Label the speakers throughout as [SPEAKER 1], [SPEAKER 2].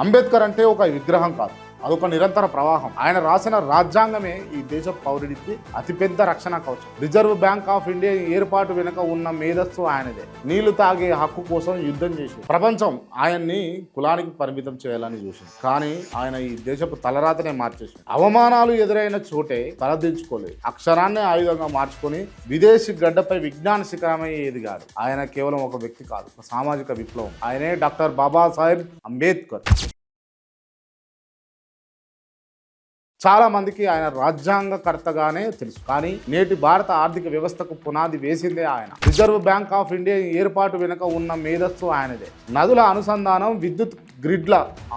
[SPEAKER 1] అంబేద్కర్ అంటే ఒక విగ్రహం కాదు, అదొక నిరంతర ప్రవాహం. ఆయన రాసిన రాజ్యాంగమే ఈ దేశ పౌరుడికి అతిపెద్ద రక్షణ కవచం. రిజర్వ్ బ్యాంక్ ఆఫ్ ఇండియా ఏర్పాటు వెనుక ఉన్న మేధస్సు ఆయనదే. నీళ్లు తాగే హక్కు కోసం యుద్ధం చేసి ప్రపంచం ఆయన్ని కులానికి పరిమితం చేయాలని చూసింది. కానీ ఆయన ఈ దేశపు తలరాతనే మార్చేసి అవమానాలు ఎదురైన చోటే తలదించుకోలేదు. అక్షరాన్ని ఆయుధంగా మార్చుకొని విదేశీ గడ్డపై విజ్ఞాన శిఖరమై ఎదిగాడు. ఆయన కేవలం ఒక వ్యక్తి కాదు, ఒక సామాజిక విప్లవం. ఆయనే డాక్టర్ బాబాసాహెబ్ అంబేద్కర్. చాలా మందికి ఆయన రాజ్యాంగకర్తగానే తెలుసు, కానీ నేటి భారత ఆర్థిక వ్యవస్థకు పునాది వేసిందే ఆయన. రిజర్వ్ బ్యాంక్ ఆఫ్ ఇండియా ఏర్పాటు వెనుక ఉన్న మేధస్సు ఆయనదే. నదుల అనుసంధానం, విద్యుత్ గ్రిడ్ల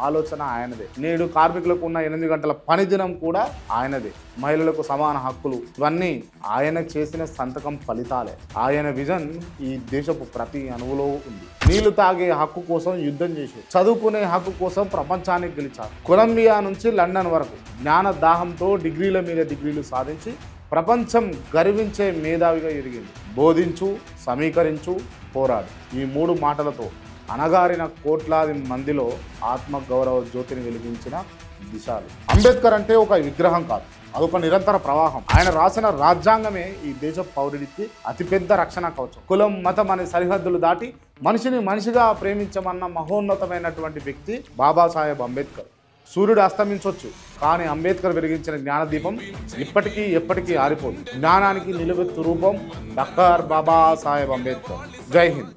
[SPEAKER 1] ఆలోచన ఆయనదే. నేడు కార్మికులకు ఉన్న 8 గంటల పని దినం కూడా ఆయనదే. మహిళలకు సమాన హక్కులు, ఇవన్నీ ఆయన చేసిన సంతకం ఫలితాలే. ఆయన విజన్ ఈ దేశపు ప్రతి అణువులో ఉంది. నీళ్లు తాగే హక్కు కోసం యుద్ధం చేసి, చదువుకునే హక్కు కోసం ప్రపంచానికి గెలిచారు. కొలంబియా నుంచి లండన్ వరకు జ్ఞాన దాహంతో డిగ్రీల మీద డిగ్రీలు సాధించి ప్రపంచం గర్వించే మేధావిగా ఎదిగింది. బోధించు, సమీకరించు, పోరాడు, ఈ 3 మాటలతో అణగారిన కోట్లాది మందిలో ఆత్మగౌరవ జ్యోతిని వెలిగించిన దిశాలు. అంబేద్కర్ అంటే ఒక విగ్రహం కాదు, అదొక నిరంతర ప్రవాహం. ఆయన రాసిన రాజ్యాంగమే ఈ దేశ పౌరుడికి అతిపెద్ద రక్షణ కవచం. కులం, మతం అనే సరిహద్దులు దాటి మనిషిని మనిషిగా ప్రేమించమన్న మహోన్నతమైనటువంటి వ్యక్తి బాబాసాహెబ్ అంబేద్కర్. సూర్యుడు అస్తమించవచ్చు, కానీ అంబేద్కర్ వెలిగించిన జ్ఞానదీపం ఇప్పటికీ ఎప్పటికీ ఆరిపోదు. జ్ఞానానికి నిలువెత్తు రూపం డాక్టర్ బాబాసాహెబ్ అంబేద్కర్. జై హింద్.